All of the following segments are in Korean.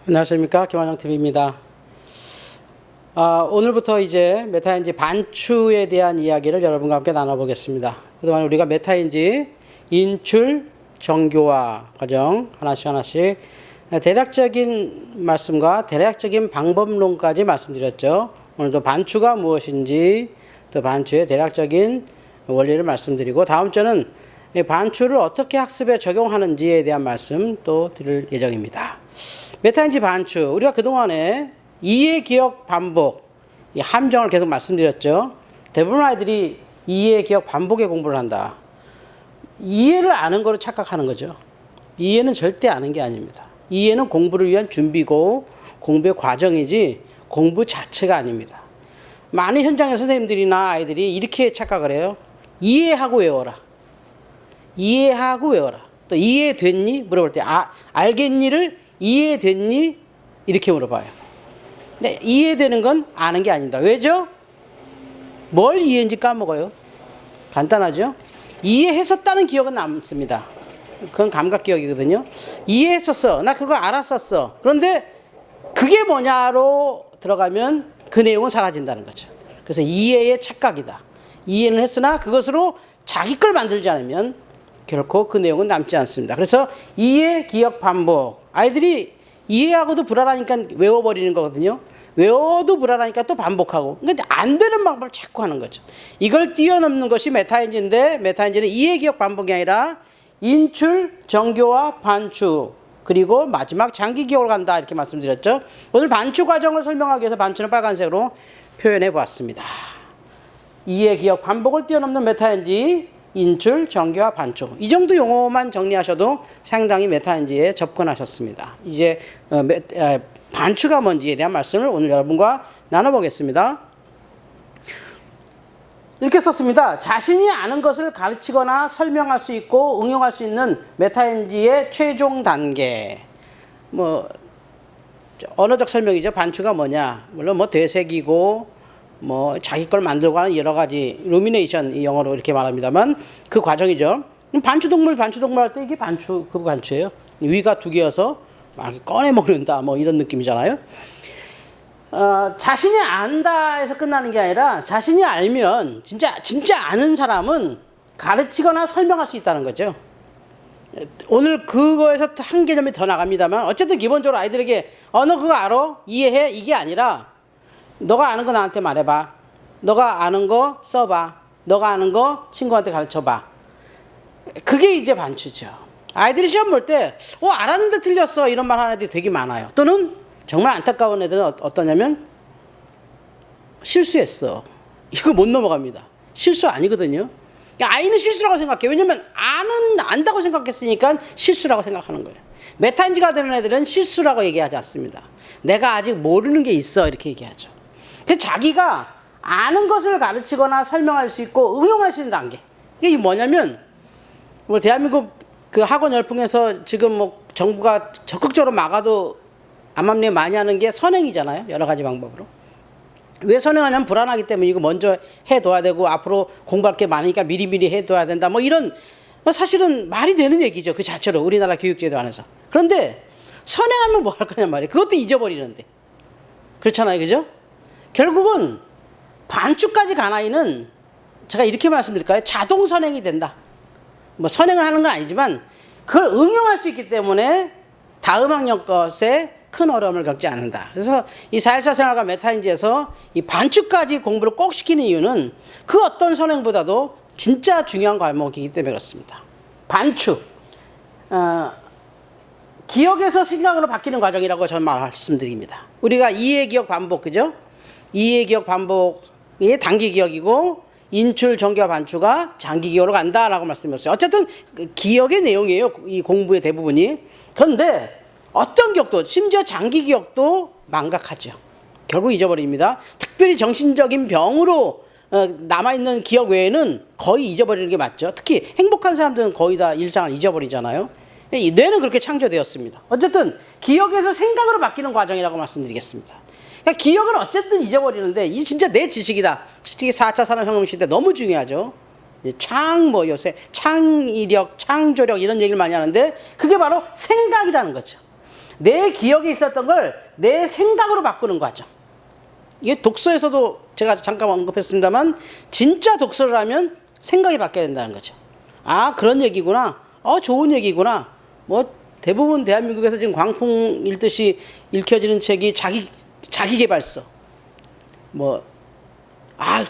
안녕하십니까, 김환영TV입니다. 오늘부터 이제 메타인지 반추에 대한 이야기를 여러분과 함께 나눠보겠습니다. 그동안 우리가 메타인지 인출, 정교화 과정 하나씩 대략적인 말씀과 대략적인 방법론까지 말씀드렸죠. 오늘도 반추가 무엇인지, 또 반추의 대략적인 원리를 말씀드리고, 다음 주는 반추를 어떻게 학습에 적용하는지에 대한 말씀 또 드릴 예정입니다. 메타인지 반추, 우리가 그동안에 이해, 기억, 반복, 이 함정을 계속 말씀드렸죠. 대부분 아이들이 이해, 기억, 반복의 공부를 한다. 이해를 아는 거로 착각하는 거죠. 이해는 절대 아는 게 아닙니다. 이해는 공부를 위한 준비고 공부의 과정이지 공부 자체가 아닙니다. 많은 현장의 선생님들이나 아이들이 이렇게 착각을 해요. 이해하고 외워라. 이해하고 외워라. 또 이해됐니? 물어볼 때 알겠니를 이해됐니? 이렇게 물어봐요. 근데 이해되는 건 아는 게 아닙니다. 왜죠? 뭘 이해했는지 까먹어요. 간단하죠? 이해했었다는 기억은 남습니다. 그건 감각기억이거든요. 이해했었어. 나 그거 알았었어. 그런데 그게 뭐냐로 들어가면 그 내용은 사라진다는 거죠. 그래서 이해의 착각이다. 이해는 했으나 그것으로 자기 걸 만들지 않으면 결코 그 내용은 남지 않습니다. 그래서 이해, 기억, 반복. 아이들이 이해하고도 불안하니까 외워버리는 거거든요. 외워도 불안하니까 또 반복하고. 그러니까 안 되는 방법을 자꾸 하는 거죠. 이걸 뛰어넘는 것이 메타인지인데, 메타인지는 이해, 기억, 반복이 아니라 인출, 정교화, 반추, 그리고 마지막 장기 기억으로 간다, 이렇게 말씀드렸죠. 오늘 반추 과정을 설명하기 위해서 반추는 빨간색으로 표현해 보았습니다. 이해, 기억, 반복을 뛰어넘는 메타인지, 인출, 정교화, 반추. 이 정도 용어만 정리하셔도 상당히 메타인지에 접근하셨습니다. 이제 반추가 뭔지에 대한 말씀을 오늘 여러분과 나눠보겠습니다. 이렇게 썼습니다. 자신이 아는 것을 가르치거나 설명할 수 있고 응용할 수 있는 메타인지의 최종 단계. 언어적 설명이죠. 반추가 뭐냐. 물론 되새기고 자기 걸 만들고 하는 여러 가지 루미네이션, 이 영어로 이렇게 말합니다만 그 과정이죠. 반추동물 할 때 이게 그 반추예요. 위가 두 개여서 막 꺼내 먹는다, 이런 느낌이잖아요. 자신이 안다에서 끝나는 게 아니라 자신이 알면 진짜 아는 사람은 가르치거나 설명할 수 있다는 거죠. 오늘 그거에서 또 한 개념이 더 나갑니다만 어쨌든 기본적으로 아이들에게 너 그거 알아? 이해해? 이게 아니라 너가 아는 거 나한테 말해봐. 너가 아는 거 써봐. 너가 아는 거 친구한테 가르쳐봐. 그게 이제 반추죠. 아이들이 시험 볼 때 알았는데 틀렸어, 이런 말 하는 애들이 되게 많아요. 또는 정말 안타까운 애들은 어떠냐면 실수했어. 이거 못 넘어갑니다. 실수 아니거든요. 아이는 실수라고 생각해. 왜냐면 안다고 생각했으니까 실수라고 생각하는 거예요. 메타인지가 되는 애들은 실수라고 얘기하지 않습니다. 내가 아직 모르는 게 있어, 이렇게 얘기하죠. 그래서 자기가 아는 것을 가르치거나 설명할 수 있고 응용할 수 있는 단계. 이게 뭐냐면 대한민국 그 학원 열풍에서 지금 정부가 적극적으로 막아도 암암리에 많이 하는 게 선행이잖아요. 여러 가지 방법으로. 왜 선행하냐면 불안하기 때문에 이거 먼저 해둬야 되고 앞으로 공부할 게 많으니까 미리미리 해둬야 된다. 이런 사실은 말이 되는 얘기죠. 그 자체로 우리나라 교육제도 안에서. 그런데 선행하면 뭐 할 거냐 말이에요. 그것도 잊어버리는데. 그렇잖아요. 그죠? 결국은 반추까지 간 아이는 제가 이렇게 말씀드릴까요? 자동 선행이 된다. 선행을 하는 건 아니지만 그걸 응용할 수 있기 때문에 다음 학년 것에 큰 어려움을 겪지 않는다. 그래서 이 4.14 생활과 메타인지에서 이 반추까지 공부를 꼭 시키는 이유는 그 어떤 선행보다도 진짜 중요한 과목이기 때문에 그렇습니다. 반추. 기억에서 생각으로 바뀌는 과정이라고 저는 말씀드립니다. 우리가 이해, 기억, 반복, 그죠? 이해, 기억, 반복이 단기 기억이고 인출, 정교화, 반추가 장기 기억으로 간다라고 말씀드렸어요. 어쨌든 기억의 내용이에요. 이 공부의 대부분이. 그런데 어떤 기억도, 심지어 장기 기억도 망각하죠. 결국 잊어버립니다. 특별히 정신적인 병으로 남아있는 기억 외에는 거의 잊어버리는 게 맞죠. 특히 행복한 사람들은 거의 다 일상을 잊어버리잖아요. 이 뇌는 그렇게 창조되었습니다. 어쨌든 기억에서 생각으로 바뀌는 과정이라고 말씀드리겠습니다. 그러니까 기억은 어쨌든 잊어버리는데 이 진짜 내 지식이다. 특히 4차 산업혁명 시대 너무 중요하죠. 요새 창의력, 창조력 이런 얘기를 많이 하는데 그게 바로 생각이라는 거죠. 내 기억에 있었던 걸 내 생각으로 바꾸는 과정. 이게 독서에서도 제가 잠깐 언급했습니다만 진짜 독서를 하면 생각이 바뀌어야 된다는 거죠. 아, 그런 얘기구나. 좋은 얘기구나. 뭐 대부분 대한민국에서 지금 광풍 읽듯이 읽혀지는 책이 자기 개발서.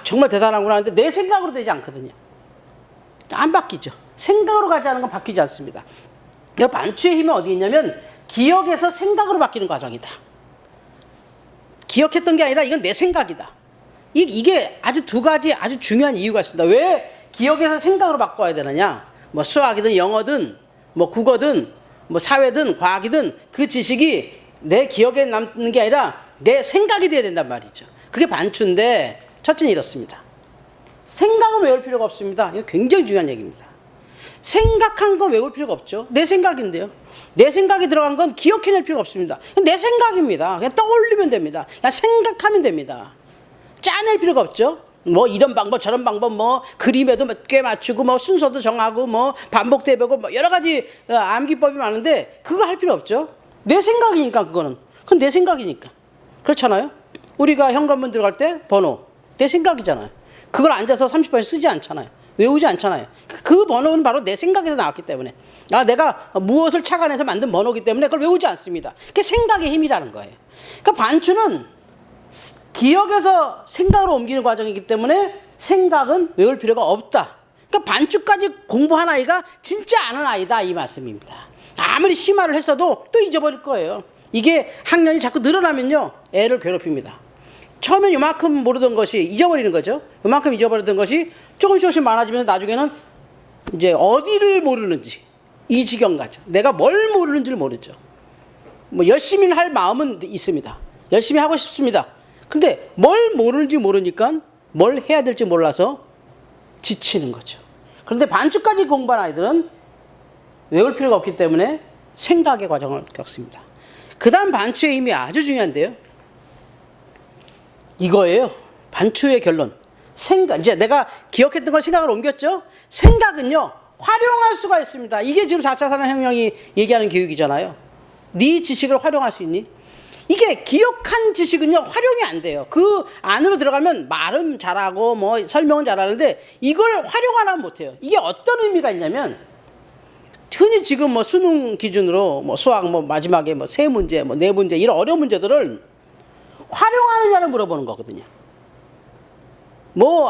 정말 대단하구나 하는데 내 생각으로 되지 않거든요. 안 바뀌죠. 생각으로 가지 않은 건 바뀌지 않습니다. 반추의 힘이 어디 있냐면 기억에서 생각으로 바뀌는 과정이다. 기억했던 게 아니라 이건 내 생각이다. 이게 아주 두 가지 아주 중요한 이유가 있습니다. 왜 기억에서 생각으로 바꿔야 되느냐? 수학이든 영어든 국어든 사회든 과학이든 그 지식이 내 기억에 남는 게 아니라 내 생각이 돼야 된단 말이죠. 그게 반추인데 첫째는 이렇습니다. 생각은 외울 필요가 없습니다. 이거 굉장히 중요한 얘기입니다. 생각한 거 외울 필요가 없죠. 내 생각인데요. 내 생각이 들어간 건 기억해낼 필요가 없습니다. 내 생각입니다. 그냥 떠올리면 됩니다. 그냥 생각하면 됩니다. 짜낼 필요가 없죠. 이런 방법 저런 방법 그림에도 꽤 맞추고 순서도 정하고 반복도 해보고 여러 가지 암기법이 많은데 그거 할 필요 없죠. 내 생각이니까 그건 내 생각이니까. 그렇잖아요. 우리가 현관문 들어갈 때 번호 내 생각이잖아요. 그걸 앉아서 30번 쓰지 않잖아요. 외우지 않잖아요. 그 번호는 바로 내 생각에서 나왔기 때문에 내가 무엇을 착안해서 만든 번호이기 때문에 그걸 외우지 않습니다. 그게 생각의 힘이라는 거예요. 그러니까 반추는 기억에서 생각으로 옮기는 과정이기 때문에 생각은 외울 필요가 없다. 그러니까 반추까지 공부한 아이가 진짜 아는 아이다 이 말씀입니다. 아무리 심화를 했어도 또 잊어버릴 거예요. 이게 학년이 자꾸 늘어나면요 애를 괴롭힙니다. 처음엔 요만큼 모르던 것이 잊어버리는 거죠. 요만큼 잊어버리던 것이 조금씩 많아지면서 나중에는 이제 어디를 모르는지 이 지경 가죠. 내가 뭘 모르는지를 모르죠. 열심히 할 마음은 있습니다. 열심히 하고 싶습니다. 근데 뭘 모르는지 모르니까 뭘 해야 될지 몰라서 지치는 거죠. 그런데 반추까지 공부한 아이들은 외울 필요가 없기 때문에 생각의 과정을 겪습니다. 그 다음 반추의 힘이 아주 중요한데요. 이거예요. 반추의 결론. 생각. 이제 내가 기억했던 걸 생각으로 옮겼죠? 생각은요, 활용할 수가 있습니다. 이게 지금 4차 산업혁명이 얘기하는 교육이잖아요. 네 지식을 활용할 수 있니? 이게 기억한 지식은요, 활용이 안 돼요. 그 안으로 들어가면 말은 잘하고 설명은 잘하는데 이걸 활용 안 하면 못해요. 이게 어떤 의미가 있냐면 흔히 지금 수능 기준으로 수학 마지막에 세 문제, 네 문제 이런 어려운 문제들을 활용하느냐를 물어보는 거거든요.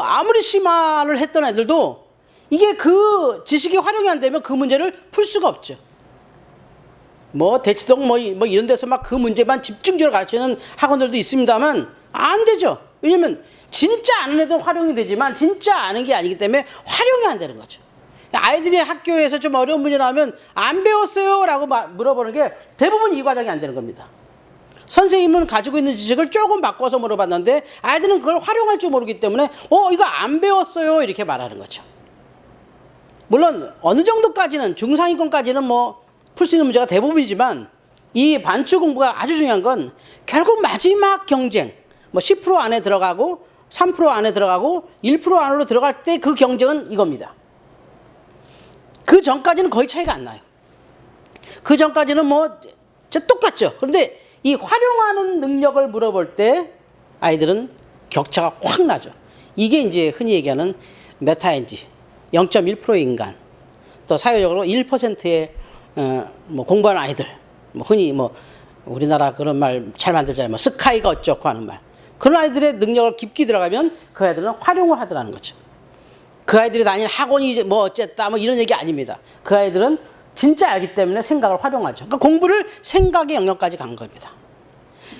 아무리 심화를 했던 애들도 이게 그 지식이 활용이 안 되면 그 문제를 풀 수가 없죠. 대치동 이런 데서 그 문제만 집중적으로 가르치는 학원들도 있습니다만 안 되죠. 왜냐면 진짜 아는 애들은 활용이 되지만 진짜 아는 게 아니기 때문에 활용이 안 되는 거죠. 아이들이 학교에서 좀 어려운 문제 나오면 안 배웠어요? 라고 물어보는 게 대부분 이 과정이 안 되는 겁니다. 선생님은 가지고 있는 지식을 조금 바꿔서 물어봤는데 아이들은 그걸 활용할 줄 모르기 때문에 이거 안 배웠어요 이렇게 말하는 거죠. 물론 어느 정도까지는 중상위권까지는 풀 수 있는 문제가 대부분이지만 이 반추 공부가 아주 중요한 건 결국 마지막 경쟁 10% 안에 들어가고 3% 안에 들어가고 1% 안으로 들어갈 때 그 경쟁은 이겁니다. 그 전까지는 거의 차이가 안 나요. 그 전까지는 똑같죠. 그런데 이 활용하는 능력을 물어볼 때 아이들은 격차가 확 나죠. 이게 이제 흔히 얘기하는 메타인지 0.1%의 인간, 또 사회적으로 1%의 공부하는 아이들, 흔히 우리나라 그런 말 잘 만들잖아요. 스카이가 어쩌고 하는 말. 그런 아이들의 능력을 깊게 들어가면 그 아이들은 활용을 하더라는 거죠. 그 아이들이 다니는 학원이 어쨌다 이런 얘기 아닙니다. 그 아이들은 진짜 알기 때문에 생각을 활용하죠. 그러니까 공부를 생각의 영역까지 간 겁니다.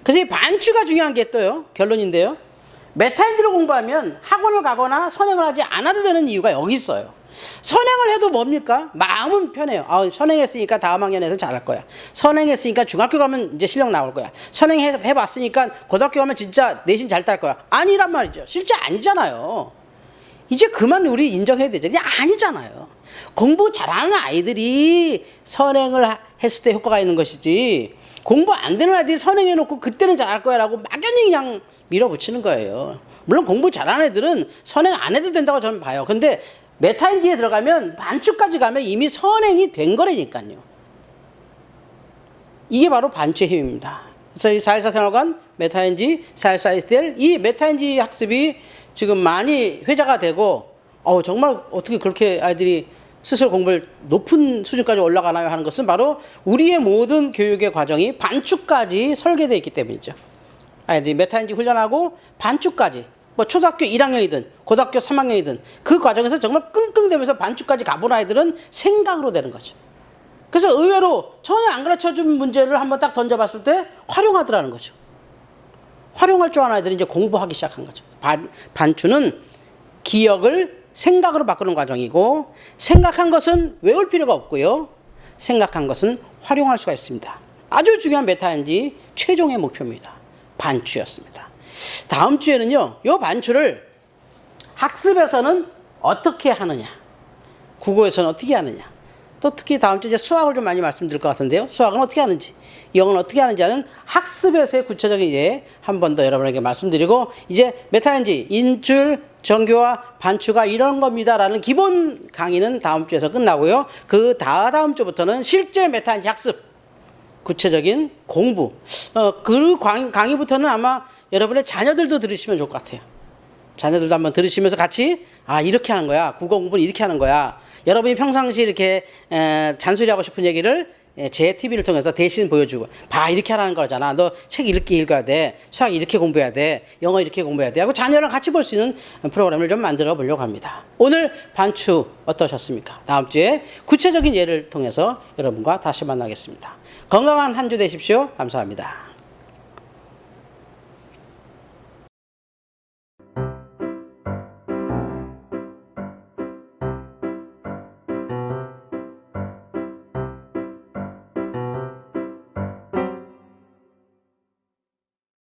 그래서 이 반추가 중요한 게 또요, 결론인데요. 메타인지로 공부하면 학원을 가거나 선행을 하지 않아도 되는 이유가 여기 있어요. 선행을 해도 뭡니까? 마음은 편해요. 선행했으니까 다음 학년에서 잘할 거야. 선행했으니까 중학교 가면 이제 실력 나올 거야. 선행해봤으니까 고등학교 가면 진짜 내신 잘 딸 거야. 아니란 말이죠. 실제 아니잖아요. 이제 그만 우리 인정해야 되죠. 이게 아니잖아요. 공부 잘하는 아이들이 선행을 했을 때 효과가 있는 것이지 공부 안 되는 아이들이 선행해놓고 그때는 잘할 거야 라고 막연히 그냥 밀어붙이는 거예요. 물론 공부 잘하는 애들은 선행 안 해도 된다고 저는 봐요. 근데 메타인지에 들어가면 반추까지 가면 이미 선행이 된 거라니까요. 이게 바로 반추의 힘입니다. 그래서 이 414 생활관, 메타인지, 414 STL, 이 메타인지 학습이 지금 많이 회자가 되고, 정말 어떻게 그렇게 아이들이 스스로 공부를 높은 수준까지 올라가나요 하는 것은 바로 우리의 모든 교육의 과정이 반추까지 설계되어 있기 때문이죠. 아이들이 메타인지 훈련하고 반추까지, 뭐 초등학교 1학년이든 고등학교 3학년이든 그 과정에서 정말 끙끙대면서 반추까지 가본 아이들은 생각으로 되는 거죠. 그래서 의외로 전혀 안 가르쳐준 문제를 한번 딱 던져봤을 때 활용하더라는 거죠. 활용할 줄 아는 아이들이 이제 공부하기 시작한 거죠. 반추는 기억을 생각으로 바꾸는 과정이고, 생각한 것은 외울 필요가 없고요. 생각한 것은 활용할 수가 있습니다. 아주 중요한 메타인지 최종의 목표입니다. 반추였습니다. 다음 주에는요, 이 반추를 학습에서는 어떻게 하느냐, 국어에서는 어떻게 하느냐, 또 특히 다음 주에 수학을 좀 많이 말씀드릴 것 같은데요. 수학은 어떻게 하는지, 영어는 어떻게 하는지 하는 학습에서의 구체적인 예 한 번 더 여러분에게 말씀드리고, 이제 메타인지, 인출, 정교화, 반추가 이런 겁니다라는 기본 강의는 다음 주에서 끝나고요. 그 다다음 주부터는 실제 메타인지 학습, 구체적인 공부. 그 강의부터는 아마 여러분의 자녀들도 들으시면 좋을 것 같아요. 자녀들도 한번 들으시면서 같이 이렇게 하는 거야. 국어 공부는 이렇게 하는 거야. 여러분이 평상시 이렇게 잔소리하고 싶은 얘기를 제 TV를 통해서 대신 보여주고, 이렇게 하라는 거잖아. 너 책 이렇게 읽어야 돼. 수학 이렇게 공부해야 돼. 영어 이렇게 공부해야 돼. 하고 자녀랑 같이 볼 수 있는 프로그램을 좀 만들어 보려고 합니다. 오늘 반추 어떠셨습니까? 다음 주에 구체적인 예를 통해서 여러분과 다시 만나겠습니다. 건강한 한 주 되십시오. 감사합니다.